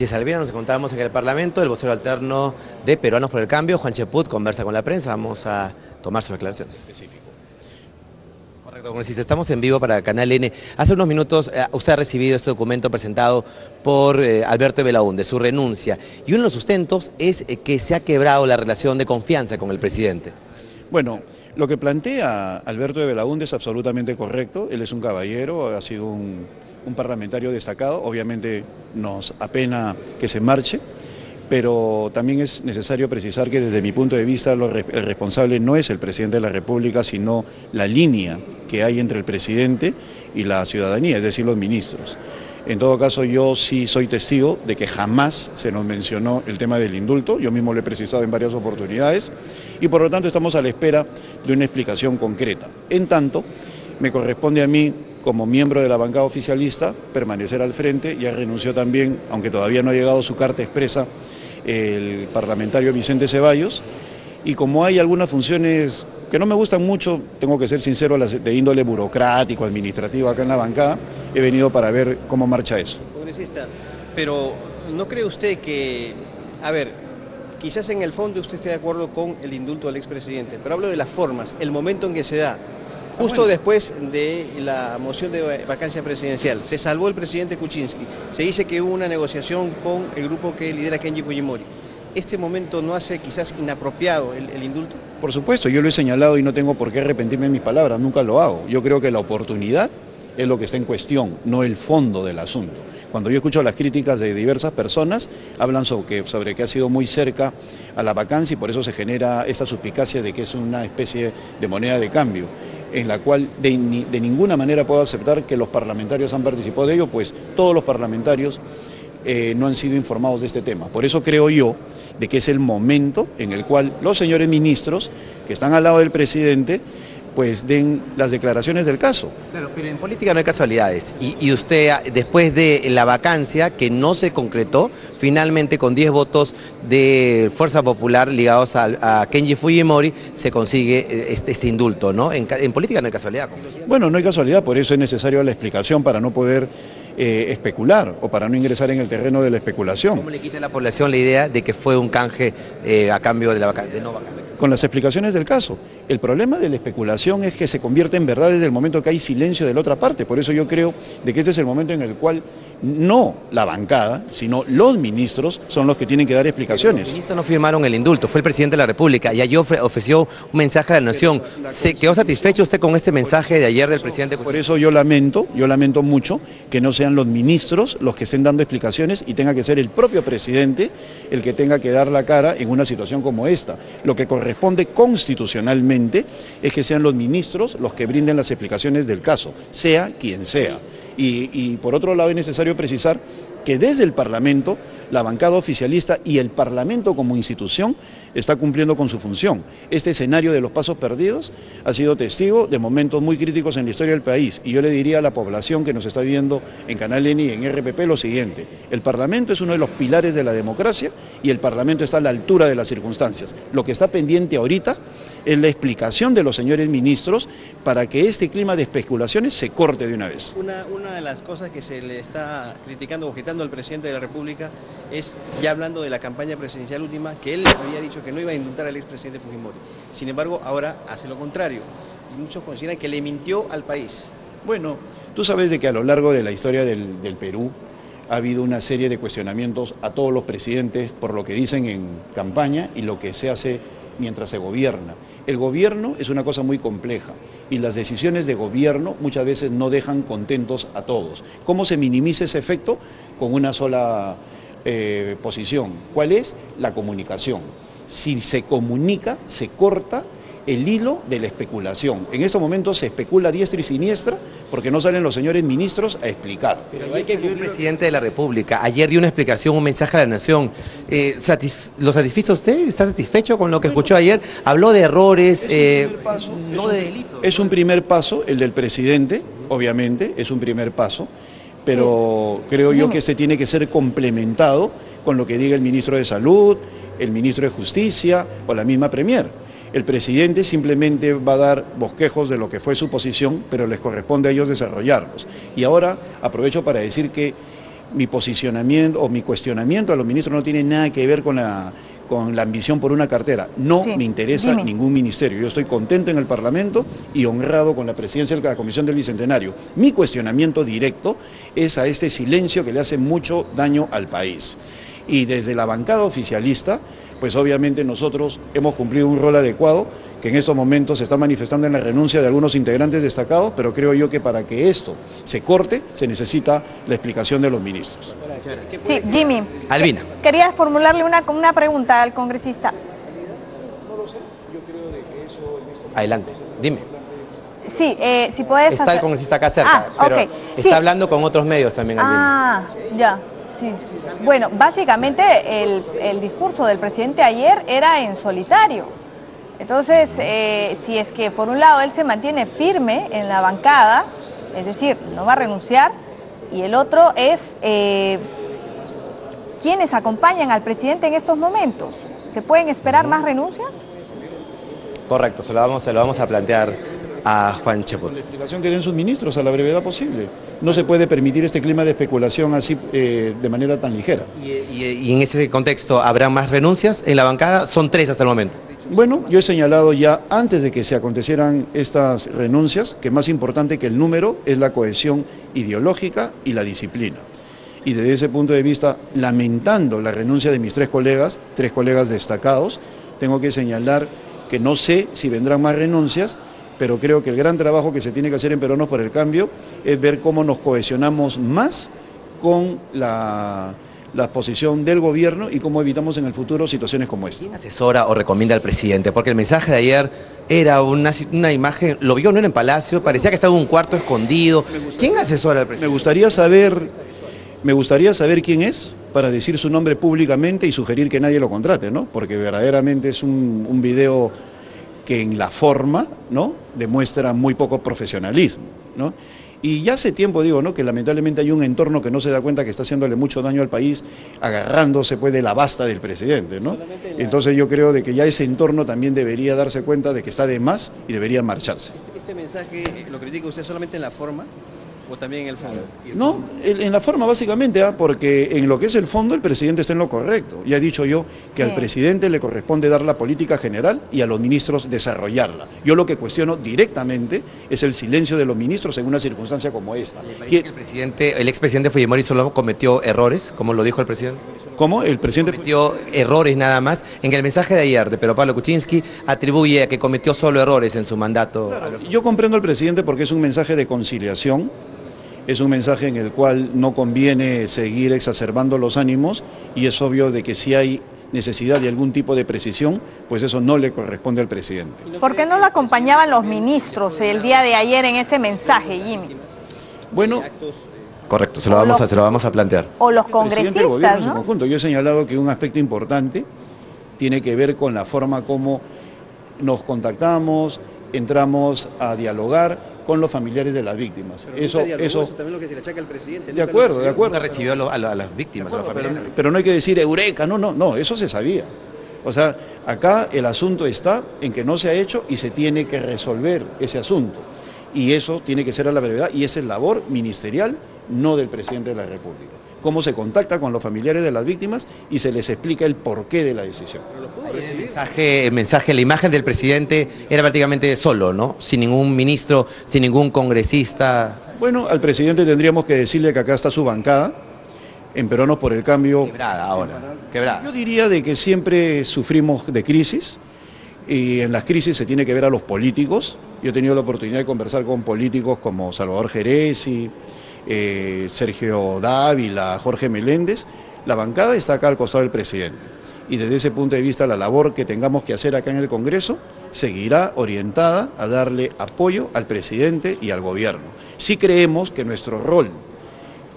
Y Salviana, nos encontramos en el Parlamento, el vocero alterno de Peruanos por el Cambio, Juan Cheput, conversa con la prensa. Vamos a tomar sus declaraciones. Correcto, congresista, estamos en vivo para Canal N. Hace unos minutos usted ha recibido este documento presentado por Alberto Belaúnde, su renuncia. Y uno de los sustentos es que se ha quebrado la relación de confianza con el presidente. Bueno, lo que plantea Alberto de Belaúnde es absolutamente correcto. Él es un caballero, ha sido un parlamentario destacado. Obviamente nos apena que se marche, pero también es necesario precisar que desde mi punto de vista el responsable no es el presidente de la República, sino la línea que hay entre el presidente y la ciudadanía, es decir, los ministros. En todo caso, yo sí soy testigo de que jamás se nos mencionó el tema del indulto, yo mismo lo he precisado en varias oportunidades, y por lo tanto estamos a la espera de una explicación concreta. En tanto, me corresponde a mí, como miembro de la bancada oficialista, permanecer al frente. Ya renunció también, aunque todavía no ha llegado su carta expresa, el parlamentario Vicente Ceballos, y como hay algunas funciones que no me gustan mucho, tengo que ser sincero, las de índole burocrático, administrativo acá en la bancada, he venido para ver cómo marcha eso. Congresista, pero ¿no cree usted que, a ver, quizás en el fondo usted esté de acuerdo con el indulto del expresidente, pero hablo de las formas, el momento en que se da, justo después de la moción de vacancia presidencial, se salvó el presidente Kuczynski, se dice que hubo una negociación con el grupo que lidera Kenji Fujimori. ¿Este momento no hace quizás inapropiado el indulto? Por supuesto, yo lo he señalado y no tengo por qué arrepentirme de mis palabras, nunca lo hago. Yo creo que la oportunidad es lo que está en cuestión, no el fondo del asunto. Cuando yo escucho las críticas de diversas personas, hablan sobre que ha sido muy cerca a la vacancia y por eso se genera esta suspicacia de que es una especie de moneda de cambio, en la cual de ninguna manera puedo aceptar que los parlamentarios han participado de ello, pues todos los parlamentarios no han sido informados de este tema. Por eso creo yo de que es el momento en el cual los señores ministros que están al lado del presidente pues den las declaraciones del caso. Claro, pero en política no hay casualidades. Y usted, después de la vacancia que no se concretó, finalmente con 10 votos de Fuerza Popular ligados a Kenji Fujimori, se consigue este indulto, ¿no? En política no hay casualidad. Bueno, no hay casualidad, por eso es necesaria la explicación para no poder especular o para no ingresar en el terreno de la especulación. ¿Cómo le quita a la población la idea de que fue un canje a cambio de la vacancia, de no vacancia? Con las explicaciones del caso. El problema de la especulación es que se convierte en verdad desde el momento que hay silencio de la otra parte. Por eso yo creo de que este es el momento en el cual no la bancada, sino los ministros son los que tienen que dar explicaciones. Los ministros no firmaron el indulto, fue el presidente de la República y ayer ofreció un mensaje a la nación. ¿Se quedó satisfecho usted con este mensaje de ayer del presidente? Por eso yo lamento mucho que no sean los ministros los que estén dando explicaciones y tenga que ser el propio presidente el que tenga que dar la cara en una situación como esta. Lo que corresponde constitucionalmente es que sean los ministros los que brinden las explicaciones del caso, sea quien sea. Y por otro lado es necesario precisar que desde el Parlamento, la bancada oficialista y el Parlamento como institución está cumpliendo con su función. Este escenario de los pasos perdidos ha sido testigo de momentos muy críticos en la historia del país y yo le diría a la población que nos está viendo en Canal N y en RPP lo siguiente: el Parlamento es uno de los pilares de la democracia y el Parlamento está a la altura de las circunstancias. Lo que está pendiente ahorita es la explicación de los señores ministros para que este clima de especulaciones se corte de una vez. Una de las cosas que se le está criticando, objetando al presidente de la República es, ya hablando de la campaña presidencial última, que él había dicho que no iba a indultar al expresidente Fujimori. Sin embargo, ahora hace lo contrario y muchos consideran que le mintió al país. Bueno, tú sabes de que a lo largo de la historia del Perú ha habido una serie de cuestionamientos a todos los presidentes por lo que dicen en campaña y lo que se hace mientras se gobierna. El gobierno es una cosa muy compleja y las decisiones de gobierno muchas veces no dejan contentos a todos. ¿Cómo se minimiza ese efecto? Con una sola posición. ¿Cuál es? La comunicación. Si se comunica, se corta el hilo de la especulación. En estos momentos se especula a diestra y siniestra porque no salen los señores ministros a explicar. Pero hay que el presidente de la República ayer dio una explicación, un mensaje a la nación. ¿Lo satisfizo usted? ¿Está satisfecho con lo que escuchó ayer? Habló de errores, no de delitos. Es un primer paso, el del presidente, obviamente, es un primer paso, pero sí, creo yo que este tiene que ser complementado con lo que diga el ministro de Salud, el ministro de Justicia o la misma Premier. El presidente simplemente va a dar bosquejos de lo que fue su posición, pero les corresponde a ellos desarrollarlos. Y ahora aprovecho para decir que mi posicionamiento o mi cuestionamiento a los ministros no tiene nada que ver con la ambición por una cartera. No me interesa ningún ministerio. Yo estoy contento en el Parlamento y honrado con la presidencia de la Comisión del Bicentenario. Mi cuestionamiento directo es a este silencio que le hace mucho daño al país. Y desde la bancada oficialista, pues obviamente nosotros hemos cumplido un rol adecuado, que en estos momentos se está manifestando en la renuncia de algunos integrantes destacados, pero creo yo que para que esto se corte, se necesita la explicación de los ministros. Sí, Jimmy. Albina. Quería formularle una pregunta al congresista. Adelante, dime. Sí, si puedes Está hacer... el congresista acá cerca, pero okay. está hablando con otros medios también, Albina. Ya. Sí. Bueno, básicamente el discurso del presidente ayer era en solitario. Entonces, si es que por un lado él se mantiene firme en la bancada, es decir, no va a renunciar, y el otro es ¿quiénes acompañan al presidente en estos momentos? ¿Se pueden esperar más renuncias? Correcto, se lo vamos a plantear a Juan Cheput. La explicación que den sus ministros a la brevedad posible. No se puede permitir este clima de especulación así de manera tan ligera. Y en ese contexto, ¿habrá más renuncias en la bancada? Son 3 hasta el momento. Bueno, yo he señalado ya antes de que se acontecieran estas renuncias que más importante que el número es la cohesión ideológica y la disciplina. Y desde ese punto de vista, lamentando la renuncia de mis 3 colegas destacados, tengo que señalar que no sé si vendrán más renuncias, pero creo que el gran trabajo que se tiene que hacer en Peruanos por el Cambio es ver cómo nos cohesionamos más con la posición del gobierno y cómo evitamos en el futuro situaciones como esta. ¿Quién asesora o recomienda al presidente? Porque el mensaje de ayer era una imagen, lo vio no era en Palacio, parecía que estaba en un cuarto escondido. ¿Quién asesora al presidente? Me gustaría saber quién es para decir su nombre públicamente y sugerir que nadie lo contrate, ¿no? Porque verdaderamente es un video que en la forma, ¿no?, demuestra muy poco profesionalismo, ¿no? Y ya hace tiempo digo, ¿no?, que lamentablemente hay un entorno que no se da cuenta que está haciéndole mucho daño al país, agarrándose pues de la basta del presidente, ¿no? Entonces yo creo de que ya ese entorno también debería darse cuenta de que está de más y debería marcharse. ¿Este mensaje lo critica usted solamente en la forma o también en el fondo? No, en la forma básicamente, porque en lo que es el fondo el presidente está en lo correcto. Ya he dicho yo que al presidente le corresponde dar la política general y a los ministros desarrollarla. Yo lo que cuestiono directamente es el silencio de los ministros en una circunstancia como esta. ¿Le parece que el expresidente Fujimori solo cometió errores, como lo dijo el presidente? ¿Cómo? El presidente cometió errores nada más. En el mensaje de ayer de Pedro Pablo Kuczynski atribuye a que cometió solo errores en su mandato. Claro, yo comprendo al presidente porque es un mensaje de conciliación. Es un mensaje en el cual no conviene seguir exacerbando los ánimos y es obvio de que si hay necesidad de algún tipo de precisión, pues eso no le corresponde al presidente. ¿Por qué no lo acompañaban los ministros el día de ayer en ese mensaje, Jimmy? Bueno, correcto, se lo vamos a plantear. O los congresistas, del gobierno en su ¿no? conjunto. Yo he señalado que un aspecto importante tiene que ver con la forma como nos contactamos, entramos a dialogar con los familiares de las víctimas. Eso también lo que se le achaca al presidente. De acuerdo. Nunca recibió a las víctimas, a los familiares. Pero no hay que decir eureka, no, eso se sabía. O sea, acá el asunto está en que no se ha hecho y se tiene que resolver ese asunto. Y eso tiene que ser a la brevedad y esa es labor ministerial, no del presidente de la República. Cómo se contacta con los familiares de las víctimas y se les explica el porqué de la decisión. El mensaje, la imagen del presidente era prácticamente solo, ¿no? Sin ningún ministro, sin ningún congresista. Bueno, al presidente tendríamos que decirle que acá está su bancada, en Peruanos por el Cambio. Quebrada ahora, quebrada. Yo diría de que siempre sufrimos de crisis y en las crisis se tiene que ver a los políticos. Yo he tenido la oportunidad de conversar con políticos como Salvador Geresi, Sergio Dávila, Jorge Meléndez. La bancada está acá al costado del presidente y desde ese punto de vista la labor que tengamos que hacer acá en el Congreso seguirá orientada a darle apoyo al presidente y al gobierno. Sí creemos que nuestro rol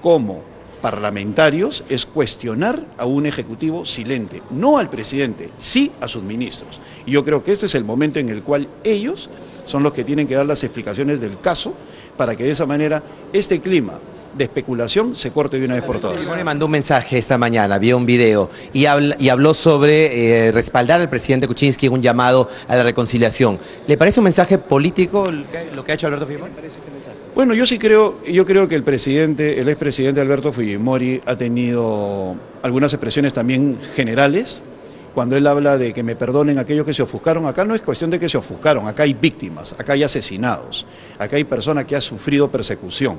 como parlamentarios es cuestionar a un ejecutivo silente, no al presidente, sí a sus ministros. Y yo creo que este es el momento en el cual ellos son los que tienen que dar las explicaciones del caso para que de esa manera este clima de especulación se corte de una vez por todas. Fujimori mandó un mensaje esta mañana, vio un video y habló sobre respaldar al presidente Kuczynski en un llamado a la reconciliación. ¿Le parece un mensaje político lo que ha hecho Alberto Fujimori? ¿Qué le parece este mensaje? Bueno, yo creo que el expresidente Alberto Fujimori ha tenido algunas expresiones también generales. Cuando él habla de que me perdonen aquellos que se ofuscaron, acá no es cuestión de que se ofuscaron, acá hay víctimas, acá hay asesinados, acá hay personas que han sufrido persecución,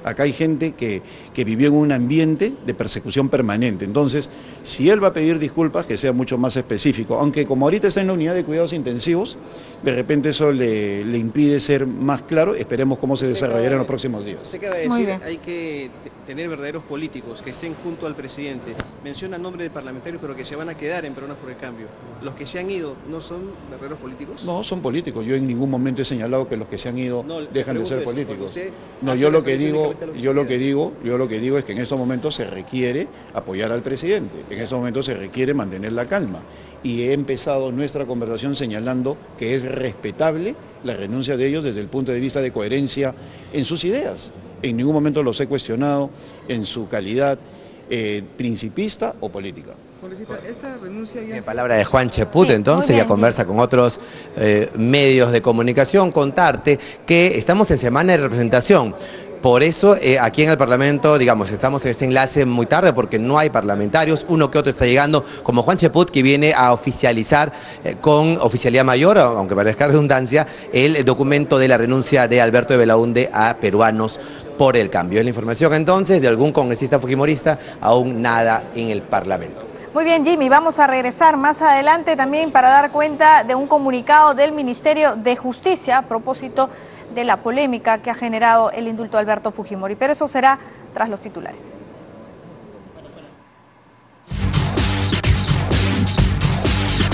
acá hay gente que vivió en un ambiente de persecución permanente. Entonces, si él va a pedir disculpas, que sea mucho más específico, aunque como ahorita está en la unidad de cuidados intensivos, de repente eso le impide ser más claro. Esperemos cómo se desarrollará en los próximos días. Usted acaba de decir, hay que tener verdaderos políticos que estén junto al presidente. Menciona nombre de parlamentarios, pero que se van a quedar en Peruanos por el Cambio. ¿Los que se han ido no son verdaderos políticos? No, son políticos. Yo en ningún momento he señalado que los que se han ido dejan de ser políticos. No, yo lo que digo es que en estos momentos se requiere apoyar al presidente. En estos momentos se requiere mantener la calma. Y he empezado nuestra conversación señalando que es respetable la renuncia de ellos desde el punto de vista de coherencia en sus ideas. En ningún momento los he cuestionado en su calidad principista o política. Esta renuncia ya... En palabra de Juan Cheput, sí, entonces ya conversa con otros medios de comunicación, contarte que estamos en semana de representación. Por eso aquí en el Parlamento, digamos, estamos en este enlace muy tarde porque no hay parlamentarios, uno que otro está llegando, como Juan Cheput, que viene a oficializar con oficialidad mayor, aunque parezca redundancia, el documento de la renuncia de Alberto de Belaúnde a Peruanos por el Cambio. Es la información entonces de algún congresista fujimorista, aún nada en el Parlamento. Muy bien, Jimmy, vamos a regresar más adelante también para dar cuenta de un comunicado del Ministerio de Justicia a propósito de la polémica que ha generado el indulto de Alberto Fujimori, pero eso será tras los titulares.